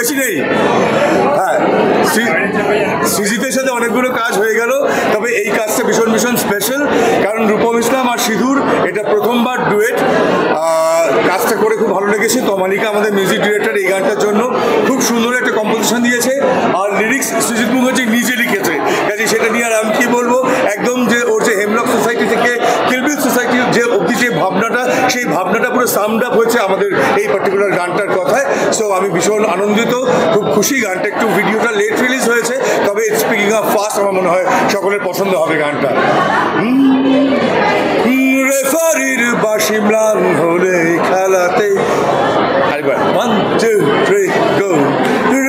বেশি নেই। হ্যাঁ, সৃজিতের সাথে অনেকগুলো কাজ হয়ে গেল, তবে এই কাজটা ভীষণ ভীষণ স্পেশাল, কারণ রূপম ইসলাম আর সিঁদুর এটা প্রথমবার ডুয়েট। কাজটা করে খুব ভালো লেগেছে। তমালিকা আমাদের মিউজিক ডিরেক্টর এই গানটার জন্য খুব সুন্দর একটা কম্পোজিশন দিয়েছে, আর লিরিক্স সৃজিত মুখার্জি নিজে লিখেছে। কাজে সেটা নিয়ে আর আমি কী বলবো, একদম যে ওর যে হেমলক সোসাইটি থেকে কিলবিল সোসাইটির যে অবধি যে ভাবনাটা, সেই ভাবনাটা পুরো সামড আপ হয়েছে আমাদের এই পার্টিকুলার গানটার কথায়। সো আমি ভীষণ আনন্দিত, খুব খুশি। গানটা একটু ভিডিওটা লেট রিলিজ হয়েছে, তবে স্পিকিং অফ ফাস্ট আমার মনে হয় সকলের পছন্দ হবে গানটা। রেফারির বাঁশি ম্লান হলে খেলাতে, আরেকবার 1 2 3 গো।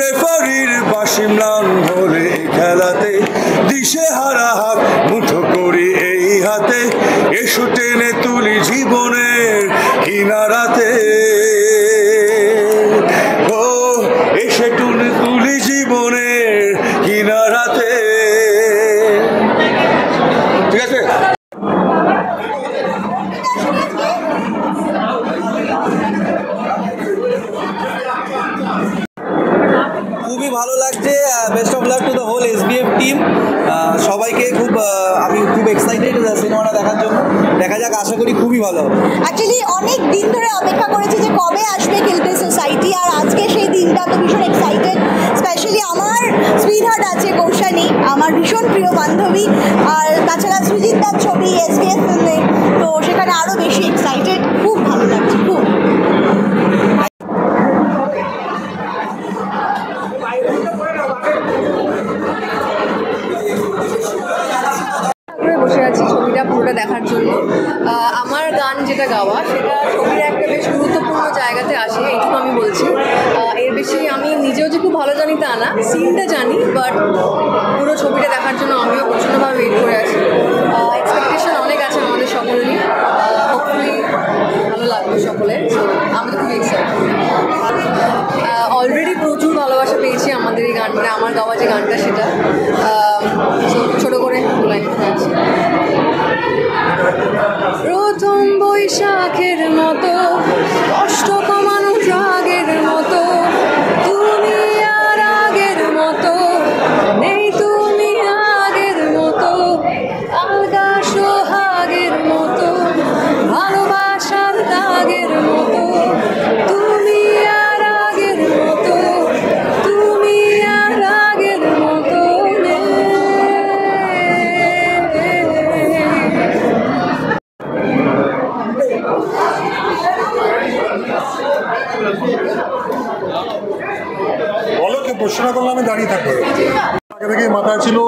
রেফারির বাঁশি ম্লান হলে খেলাতে, দিশে হারা হাত মুঠো করি এই হাতে, এসো টেনে তুলি জীবনের কিনারাতে, ও এসে টেনে তুলি জীবনের কিনারাতে। ঠিক আছে? খুবই ভালো লাগছে। Best of luck to the whole SBF team. সবাইকে আমি খুব এক্সাইটেড সিনেমাটা দেখার জন্য। দেখা যাক, আশা করি খুবই ভালো হবে। অ্যাকচুয়ালি অনেক দিন ধরে অপেক্ষা করেছি যে কবে আসবে কিলবিল সোসাইটি, আর আজকে সেই দিনটা, তো ভীষণ এক্সাইটেড। স্পেশালি আমার সুইটহার্ট আছে কৌশানী, আমার ভীষণ প্রিয় বান্ধবী, আর তাছাড়া সৃজিত দার ছবি SBF ফিল্মে, তো সেখানে আরও বেশি এক্সাইটেড। খুব ভালো লাগছে, খুব। বসে আছি ছবিটা পুরোটা দেখার জন্য। আমার গান যেটা গাওয়া, সেটা ছবির একটা বেশ গুরুত্বপূর্ণ জায়গাতে আসে, এইটুকু আমি বলছি। এর বেশি আমি নিজেও যে খুব ভালো জানি তা না, সিনটা জানি, বাট পুরো ছবিটা দেখার জন্য আমিও প্রচণ্ডভাবে ওয়েট করে আছি। এক্সপেকটেশন অনেক আছে আমাদের সকলেরই, হোপফুলি ভালো লাগবে সকলের। আমি তো খুব এক্সাইটেড। অলরেডি প্রচুর ভালোবাসা পেয়েছি আমাদের এই গান, মানে আমার গাওয়া যে গানটা সেটা। ছোট করে আছে, প্রথম বৈশাখের মতো কষ্ট কমানো রাগের মতো, তুমি আর আগের মতো নেই, তুমি আগের মতো আলগা সোহাগের মতো, ভালোবাসার দাগের মতো, তুমি আর আগের মতো, তুমি আর আগের মতো বলো, কেউ প্রশ্ন করলে আমি দাঁড়িয়ে থাকবো। আগে থেকেই মাথায় ছিল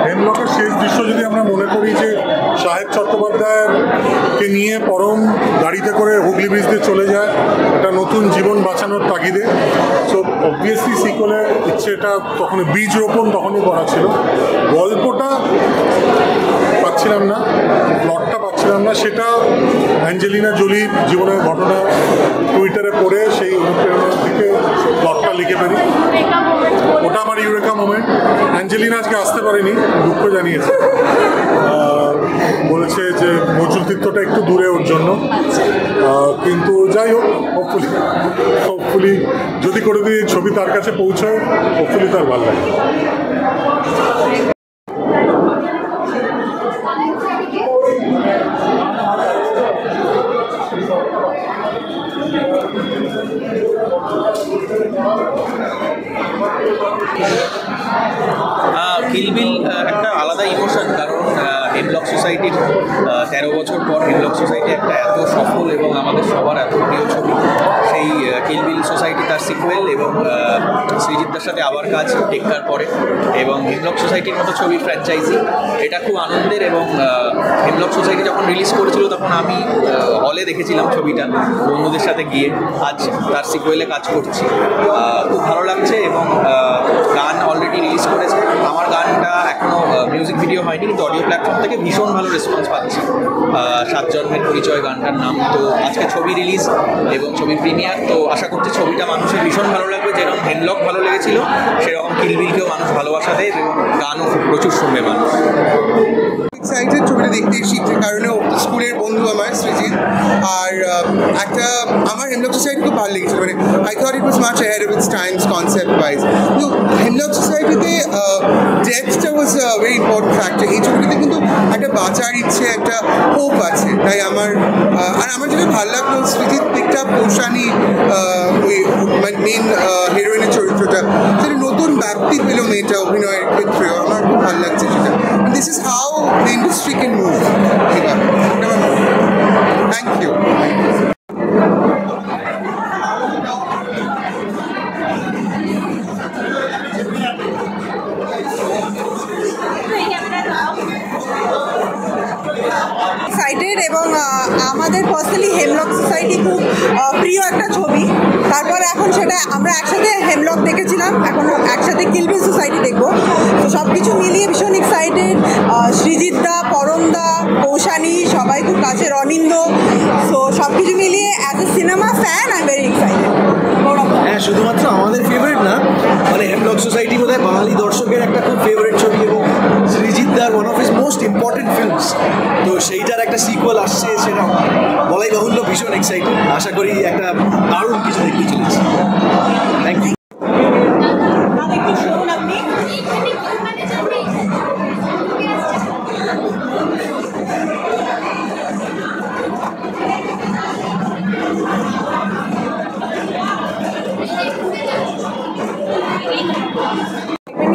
হেমলকের শেষ দৃশ্য যদি আমরা মনে করি যে সাহেব চট্টোপাধ্যায়কে নিয়ে পরম গাড়িতে করে হুগলি ব্রিজ দিয়ে চলে যায় একটা নতুন জীবন বাঁচানোর তাগিদে। সো অবভিয়াসলি সিকোয়েলের ইচ্ছে, এটা তখন বীজ রোপণ তখনই করা ছিল। গল্পটা পাচ্ছিলাম না, প্লটটা পাচ্ছিলাম না, সেটা অ্যাঞ্জেলিনা জোলির জীবনের ঘটনা টুইটারে পড়ে সেই অনুপ্রেরণা থেকে প্লটটা লিখে ফেলি। ওটা আমার ইউরেকা মোমেন্ট। অ্যাঞ্জেলিনা আজকে আসতে পারেনি, দুঃখ জানিয়েছে, বলেছে যে নজরুল তীর্থটা একটু দূরে ওর জন্য। কিন্তু যাই হোক, হোপফুলি যদি করে দিই ছবি তার কাছে পৌঁছায়, হোপফুলি তার ভালো লাগে। কিলবিল একটা আলাদা ইমোশন, কারণ হেমলক সোসাইটির 13 বছর পর হেমলক সোসাইটি একটা এত সফল এবং আমাদের সবার এত প্রিয় ছবি, সেই কিলবিল সোসাইটি তার সিকুয়েল এবং সৃজিতদার সাথে আবার কাজ টেক্কার পরে, এবং হেমলক সোসাইটির মতো ছবি ফ্র্যাঞ্চাইজি, এটা খুব আনন্দের। এবং হেমলক সোসাইটি যখন রিলিজ করেছিল তখন আমি হলে দেখেছিলাম ছবিটা বন্ধুদের সাথে গিয়ে, আজ তার সিকুয়েলে কাজ করছি, খুব ভালো লাগছে। এবং গান অলরেডি রিলিজ করেছে, আমার গানটা এখনও মিউজিক ভিডিও হয়নি, কিন্তু অডিও প্ল্যাটফর্ম থেকে ভীষণ ভালো রেসপন্স পাচ্ছি। 7 জন্মের পরিচয় গানটার নাম। তো আজকে ছবি রিলিজ এবং ছবি প্রিমিয়ার, তো আশা করছি ছবিটা মানুষের ভীষণ ভালো লাগবে। যেরকম হেমলক ভালো লেগেছিল, সেরকম কিলবিলকেও মানুষ ভালোবাসা দেয় এবং গানও প্রচুর শুনবে মানুষ। এক্সাইটেড ছবিটা দেখতে এসেছি, কারণে স্কুলের বন্ধু আমার সৃজিত, আর একটা আমার হেমলক সোসাইটি খুব ভালো লেগেছিল, মানে I thought it was much ahead of its Times concept wise. কিন্তু হেমলক সোসাইটিতে ডেথটা ওয়াজ ভেরি ইম্পর্টেন্ট ফ্যাক্টর। এই ছবিটিতে কিন্তু একটা বাঁচার ইচ্ছে, একটা হোপ আছে। তাই আমার যেটা ভালো লাগলো, সৃজিত পিকটা কৌশানী ওই মেন হিরোইনের চরিত্রটা, সেটা নতুন ব্যাপ্তি পেল মেয়েটা অভিনয়ের ক্ষেত্রে। আমার খুব ভালো লাগছে সেটা। This is how the industry can move. এবার থ্যাংক ইউ। এক্সাইটেড এবং আমাদের পার্সোনালি হেমলক সোসাইটি খুব প্রিয় একটা ছবি। তারপরে এখন সেটা আমরা একসাথে হেমলক দেখেছিলাম, এখন একসাথে কিল বিল সোসাইটি দেখবো। তো সব কিছু মিলিয়ে ভীষণ এক্সাইটেড। সৃজিত দা, পরম দা, কৌশানী সবাই খুব কাছের, অনিন্দ। সো সব কিছু মিলিয়ে as a cinema fan I am very excited. হ্যাঁ, শুধুমাত্র আমাদের ফেভারিট না, মানে হেমলক সোসাইটি বোধহয় বাঙালি দর্শকের একটা খুব ফেভারিট ছবি এবং সৃজিত দার one of his most important films. তো সেইটার একটা সিকুয়েল আসছে, সেটা বলাই বাহুল্য, ভীষণ এক্সাইটেড। আশা করি একটা দারুণ কিছু দেখতে চলেছি। Thank you.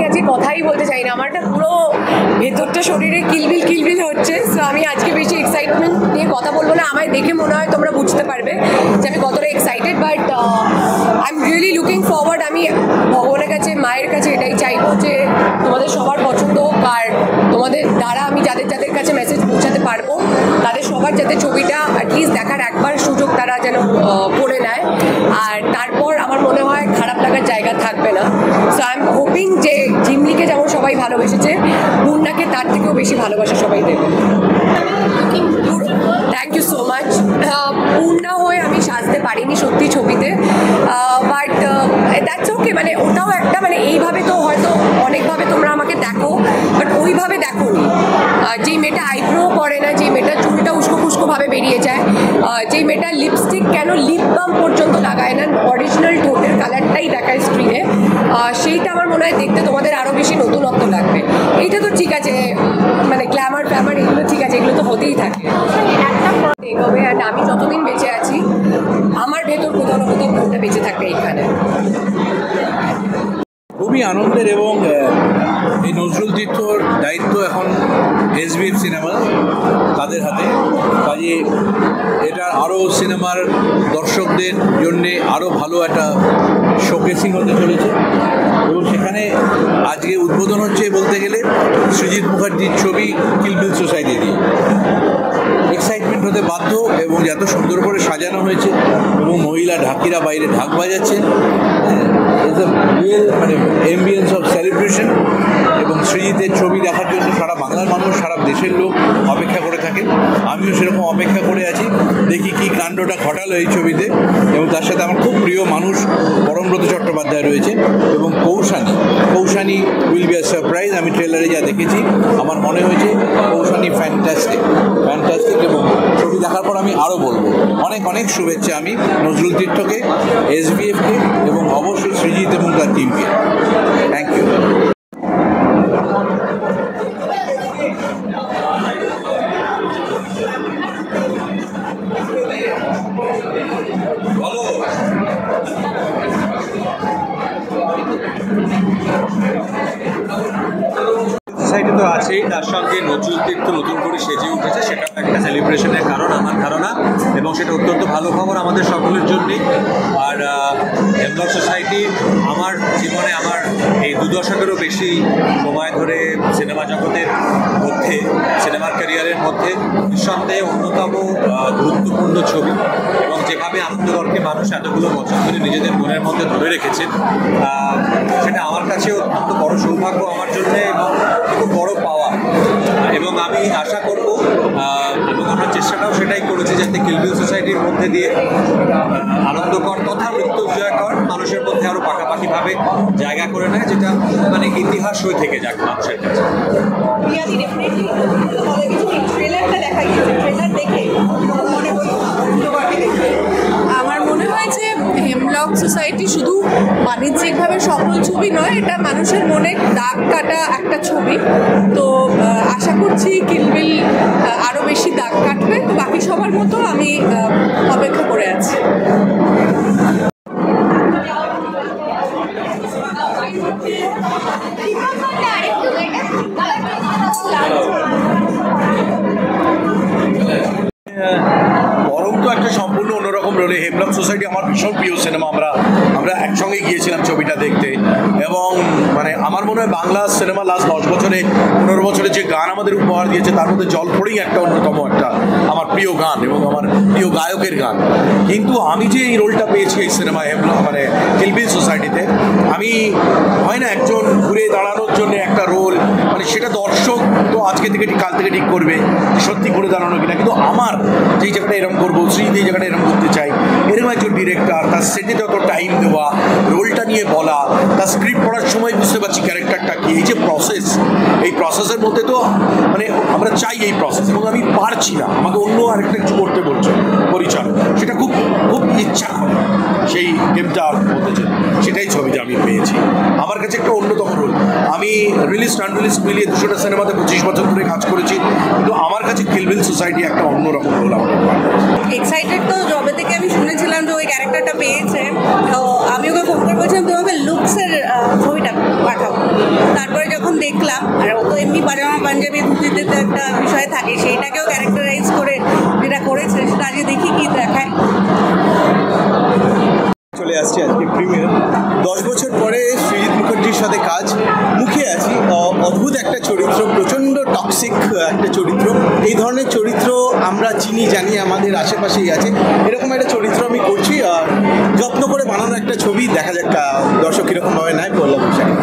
আজকে কথাই বলতে চাই না, আমার একটা পুরো ভেতরটা শরীরে কিলবিল হচ্ছে। সো আমি আজকে বেশি এক্সাইটমেন্ট নিয়ে কথা বলবো না। আমায় দেখে মনে হয় তোমরা বুঝতে পারবে যে আমি কতটা excited, but I am really looking forward. আমি ভগবানের কাছে, মায়ের কাছে এটাই চাইবো যে তোমাদের সবার পছন্দ হোক, আর তোমাদের দ্বারা আমি যাদের কাছে মেসেজ পৌঁছাতে পারবো তাদের সবার যাতে ছবিটা অ্যাটলিস্ট দেখার একবার সুযোগ তারা যেন করে নেয়, আর তারপর আমার মনে হয় খারাপ লাগার জায়গা থাকবে না। সো আই এম হোপিং যে জিমলিকে যেমন সবাই ভালোবেসেছে, মুন্নাকে তার থেকেও বেশি ভালোবাসা সবাই দেবে। Thank you so much. Purna হয়ে আমি সাজতে পারিনি সত্যি ছবিতে, বাট দ্যাটস ওকে। মানে ওটাও একটা, মানে এইভাবে তো হয়তো অনেকভাবে তোমরা আমাকে দেখো, বাট ওইভাবে দেখোনি। যেই মেয়েটা আইব্রো করে না, যেই মেয়েটা চুলটা উস্কোভাবে বেরিয়ে যায়, যেই মেয়েটা লিপস্টিক কেন লিপ বাম পর্যন্ত লাগায় না, অরিজিনাল ঠোঁটের কালারটাই দেখায় স্ক্রিনে, সেইটা আমার মনে হয় দেখতে তোমাদের আরও বেশি নতুনত্ব লাগবে। এইটা তো ঠিক আছে, মানে গ্ল্যামার ফ্ল্যামার এগুলো ঠিক আছে, এগুলো তো হতেই থাকে। এগোবে, অ্যান্ড আমি যতদিন বেঁচে আছি আমার ভেতর কোথাও না কোথাও মনটা বেঁচে থাকবে এইখানে। খুবই আনন্দের, এবং এই নজরুল তীর্থর দায়িত্ব এখন এসবিএফ সিনেমা তাদের হাতে। কাজে এটা আরও সিনেমার দর্শকদের জন্যে আরও ভালো একটা শোকেসিং হতে চলেছে, এবং সেখানে আজকে উদ্বোধন হচ্ছে বলতে গেলে সৃজিত মুখার্জির ছবি কিল বিল সোসাইটি দিয়ে। এক্সাইটমেন্ট হতে বাধ্য, এবং এত সুন্দর করে সাজানো হয়েছে, এবং মহিলা ঢাকিরা বাইরে ঢাক বাজাচ্ছেন, রিয়েল মানে এম্বিয়েন্স অফ সেলিব্রেশন। এবং সৃজিতের ছবি দেখার জন্য সারা বাংলার মানুষ, সারা দেশের লোক অপেক্ষা করে থাকেন। আমিও সেরকম অপেক্ষা করে আছি, দেখি কী কাণ্ডটা ঘটালো এই ছবিতে। এবং তার সাথে আমার খুব প্রিয় মানুষ পরমব্রত চট্টোপাধ্যায় রয়েছে, এবং Koushani will be a surprise. আমি ট্রেলারে যা দেখেছি আমার মনে হয়েছে কৌশানী ফ্যান্টাস্টিক। এবং ছবি দেখার পর আমি আরও বলবো অনেক অনেক শুভেচ্ছা আমি নজরুল তীর্থকে, এসবিএফকে, এবং অবশ্যই সৃজিত এবং তার টিমকে। Thank you. সোসাইটি তো আছেই, তার সঙ্গে নজরুল তীর্থ নতুন করে সেজে উঠেছে, সেটা একটা সেলিব্রেশনের কারণ আমার ধারণা, এবং সেটা অত্যন্ত ভালো খবর আমাদের সকলের জন্যেই। আর হেমলক সোসাইটি আমার জীবনে আমার এই 2 দশকেরও বেশি সময় ধরে সিনেমা জগতের মধ্যে, সিনেমার ক্যারিয়ারের মধ্যে নিঃসন্দেহে অন্যতম গুরুত্বপূর্ণ ছবি, এবং যেভাবে আনন্দগড়কে মানুষ এতগুলো বছর ধরে নিজেদের মনের মধ্যে ধরে রেখেছেন, সেটা আমার কাছে অত্যন্ত বড় সৌভাগ্য আমার জন্য, এবং খুব বড় পাওয়া। এবং আমি আশা করব, এবং আমার চেষ্টাটাও সেটাই করেছি, যাতে কিল বিল সোসাইটির মধ্যে দিয়ে আনন্দকর তথা মৃত্যুঞ্জয়কর মানুষের মধ্যে আরও পাকাপাকিভাবে জায়গা করে নেয়, যেটা মানে ইতিহাস হয়ে থেকে যাক মানুষের কাছে। ট্রেলারটা দেখা গিয়েছে, ট্রেলার দেখে মনে হলো হেমলক সোসাইটি শুধু বাণিজ্যিকভাবে সফল ছবি নয়, এটা মানুষের মনে দাগ কাটা একটা ছবি। তো আশা করছি কিল বিল আরও বেশি দাগ কাটবে। তো বাকি সবার মতো আমি অপেক্ষা করে আছি। বরং তো একটা সম্পূর্ণ অন্যরকম রোলে। হেমলক সোসাইটি আমার ভীষণ প্রিয় সিনেমা। আমরা একসঙ্গে গিয়েছিলাম ছবিটা দেখতে, এবং মানে আমার মনে হয় বাংলা সিনেমা লাস্ট 10 বছরে 15 বছরে যে গান আমাদের উপহার দিয়েছে তার মধ্যে জলপড়েই একটা অন্যতম একটা আমার প্রিয় গান এবং আমার প্রিয় গায়কের গান। কিন্তু আমি যে এই রোলটা পেয়েছি এই সিনেমায় মানে কিল বিল সোসাইটিতে, আমি হয় না একজন ঘুরে দাঁড়ানোর জন্য একটা রোল, মানে সেটা দর্শক তো আজকে থেকে কাল থেকে ঠিক করবে যে সত্যি ঘুরে দাঁড়ানো কিনা, কিন্তু আমার যেই জায়গাটা এরকম করবো, শ্রীজিৎ এই জায়গাটা এরকম করতে চাই, এরকম একজন ডিরেক্টর, তার সেটে যত টাইম দেওয়া, রোলটা নিয়ে বলা, তার স্ক্রিপ্ট পড়ার সময় বুঝতে পারছি ক্যারেক্টারটা কি, এই যে প্রসেস, এই প্রসেসের মধ্যে তো মানে আমরা চাই এই প্রসেস, এবং আমি পারছি না, আমাকে অন্য আরেকটা কিছু করতে বলছে পরিচালক, সেটা খুব খুব ইচ্ছা করে সেই গেমটা হতে চাই, সেটাই ছবিতে আমি পেয়েছি। আমার কাছে একটা অন্যতম রোল। আমি রিলিজ আনরিলিজ মিলিয়ে 200টা সিনেমাতে 25 বছর ধরে কাজ করেছি, কিন্তু আমার কাছে কিল বিল সোসাইটি একটা অন্যরকম রোল। আমার এক্সাইটেড তো যবে থেকে আমি শুনেছিলাম যে ওই ক্যারেক্টারটা পেয়েছে, তো আমি ওকে ফোন করে বলছিলাম তোমাকে লুকসের ছবিটা পাঠাবো। তারপরে যখন দেখলাম, আর ও তো এমনি পাজামা পাঞ্জাবি ধুতিতে তো একটা বিষয় থাকে, সেইটাকেও ক্যারেক্টারাইজ করে যেটা করেছে সেটা আজকে দেখি কি দেখায়। চলে আসছে আজকে প্রিমিয়ার। 10 বছর পরে সৃজিত মুখার্জির সাথে কাজ, মুখে আছি। অদ্ভুত একটা চরিত্র, প্রচণ্ড টক্সিক একটা চরিত্র। এই ধরনের চরিত্র আমরা চিনি, জানি, আমাদের আশেপাশেই আছে। এরকম একটা চরিত্র আমি করছি, আর যত্ন করে বানানো একটা ছবি। দেখা যাক দর্শক কীরকমভাবে নেয় পয়লা বৈশাখে।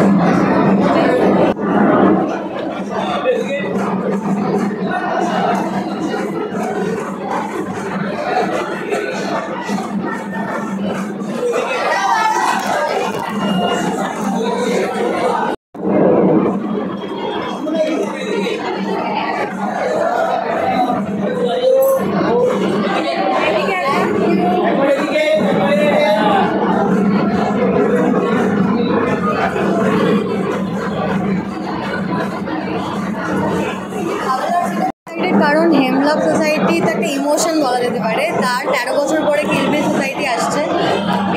কারণ হেমলক সোসাইটি তো একটা ইমোশন বলা যেতে পারে। তার 13 বছর পরে কিল বিল সোসাইটি আসছে,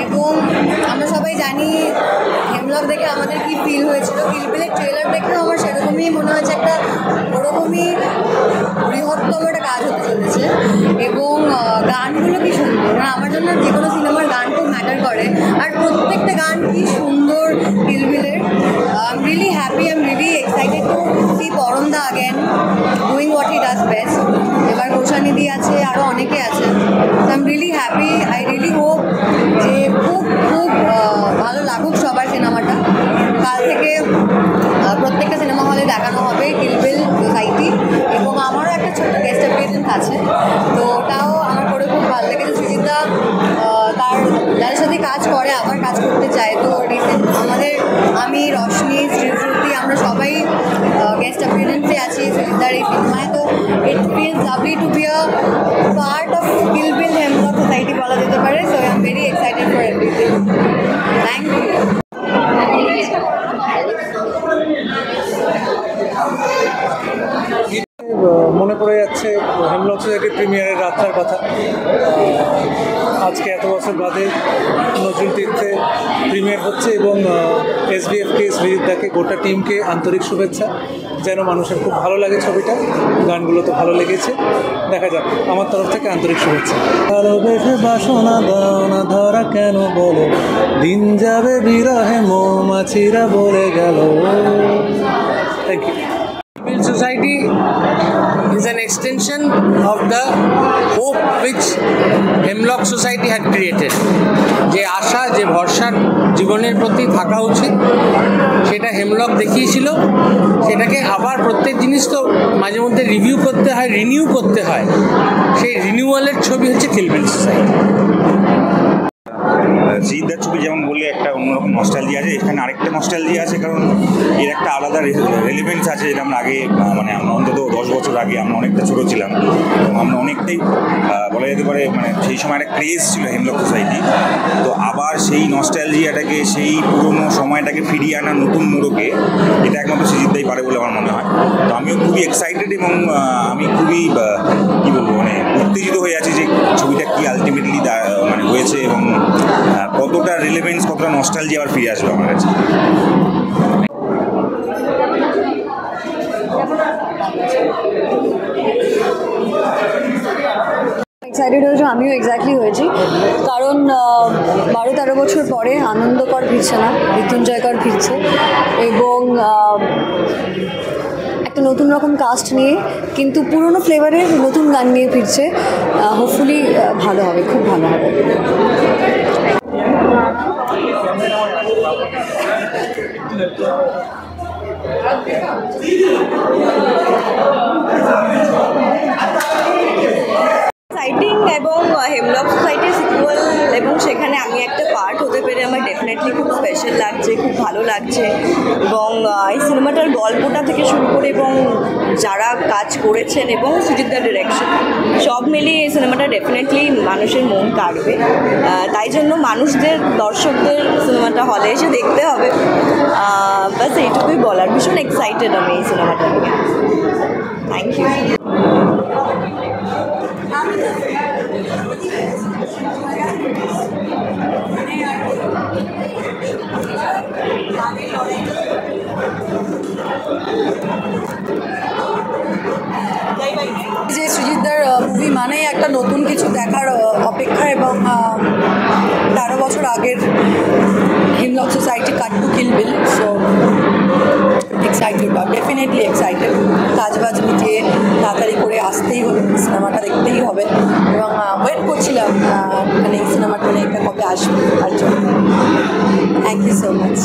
এবং আমরা সবাই জানি হেমলক দেখে আমাদের কি ফিল হয়েছিল। কিল বিলের ট্রেলার দেখেও আমার সেরকমই মনে হয়েছে, একটা ওরকমই বৃহত্তম একটা কাজ হতে চলেছে। এবং গানগুলো কি সুন্দর, মানে আমার জন্য যে কোনো সিনেমার গান খুব ম্যাটার করে, আর প্রত্যেকটা গান কি সুন্দর কিল বিলের। I am really happy, I am really excited to see পরমদা again doing what he does best. এবার কৌশানিদি আছে, আরও অনেকে আছে। I am really happy, I really hope যে খুব খুব ভালো লাগুক সবার সিনেমাটা। কাল থেকে প্রত্যেকটা সিনেমা হলে দেখানো হবে কিল বিল সোসাইটি, এবং আমারও একটা ছোট্ট গেস্ট অ্যাপিয়ারেন্স আছে, তো ওটাও আমার করে খুব ভালো লেগেছে। সুজিতা তার যাদের সাথে কাজ করে আবার কাজ করতে চায়, তো রিসেন্ট আমাদের আমি, রশনি, শ্রীশ্রুতি, আমরা সবাই গেস্ট অ্যাপিয়ারেন্সে আছি সুজিতার এই সিনেমায়। তো it feels lovely to be a part of kill bill hemlock society বলা যেতে পারে। So I am very excited for everything. Thank you. মনে পড়ে যাচ্ছে হেমলক সোসাইটির প্রিমিয়ারের রাতটার কথা। আজকে এত বছর বাদে নজরুল তীর্থে প্রিমিয়ার হচ্ছে, এবং এসবিএফকে, সৃজিতদাকে, গোটা টিমকে আন্তরিক শুভেচ্ছা। যেন মানুষের খুব ভালো লাগে ছবিটা, গানগুলো তো ভালো লেগেছে। দেখা যাক, আমার তরফ থেকে আন্তরিক শুভেচ্ছা। ভালোবেসে বাসনা দাও না ধরা কেন বলো, দিন যাবে বিরহে মৌমাছিরা বলে গেল। Thank you. Kill Bill Society is an extension of the hope which Hemlock Society had created. যে আশা, যে ভরসা জীবনের প্রতি থাকা উচিত, সেটা হেমলক দেখিয়েছিল। সেটাকে আবার প্রত্যেক জিনিস তো মাঝে মধ্যে রিভিউ করতে হয়, রিনিউ করতে হয়। সেই রিনিউয়ালের ছবি হচ্ছে কিল বিল সোসাইটি। সৃজিতদার ছবি যেমন বললে একটা অন্যরকম নস্টালজিয়া আছে, এখানে আরেকটা নস্টালজিয়া আছে, কারণ এর একটা আলাদা রেলিভেন্স আছে, যেটা আমরা আগে মানে আমরা অন্তত 10 বছর আগে আমরা অনেকটা ছোটো ছিলাম, আমরা অনেকটাই বলা যেতে পারে মানে সেই সময় একটা ক্রেজ ছিল হেমলক সোসাইটি। তো আবার সেই নস্টালজিয়াটাকে, সেই পুরনো সময়টাকে ফিরিয়ে আনা নতুন মোড়কে, এটা একমাত্র সৃজিতদাই পারে বলে আমার মনে হয়। তো আমিও খুবই এক্সাইটেড এবং আমি খুবই কী বলবো মানে উত্তেজিত হয়ে আছি যে ছবিটা কি আলটিমেটলি মানে হয়েছে এবং কতটা রিলেভেন্স, কতটা নস্টালজিয়া আবার ফিরে আসবে আমার কাছে। এক্সাইটেড হয়েছে, আমিও এক্স্যাক্টলি হয়েছি, কারণ 12-13 বছর পরে আনন্দকর ফিরছে না, মৃত্যুঞ্জয়কর ফিরছে এবং একটা নতুন রকম কাস্ট নিয়ে কিন্তু পুরনো ফ্লেভারের নতুন গান নিয়ে ফিরছে। হোপফুলি ভালো হবে, খুব ভালো হবে। এক্সাইটিং এবং হেমলক সোসাইটির সিকুয়েল এবং সেখানে আমি একটা পার্ট হতে পেরে আমার ডেফিনেটলি খুব স্পেশাল লাগছে, খুব ভালো লাগছে এবং এই সিনেমাটার গল্পটা থেকে শুরু করে এবং যারা কাজ করেছেন এবং সৃজিতদার ডিরেকশন সব মিলিয়ে এই সিনেমাটা ডেফিনেটলি মানুষের মন কাড়বে। তাই জন্য মানুষদের, দর্শকদের সিনেমাটা হলে এসে দেখতে হবে। বাস এইটুকুই বলার, ভীষণ এক্সাইটেড আমি এই সিনেমাটা নিয়ে। Thank you. যে সৃজিতদার মুভি মানেই একটা নতুন কিছু দেখার অপেক্ষা এবং 13 বছর আগের hemlock society cut to kill bill. So excited, definitely excited. কাজবাজ মিটিয়ে তাড়াতাড়ি করে আসতেই হবে, সিনেমাটা দেখতেই হবে এবং ওয়েট করছিলাম মানে এই সিনেমাটা এটা কবে আসবে তার জন্য। Thank you so much.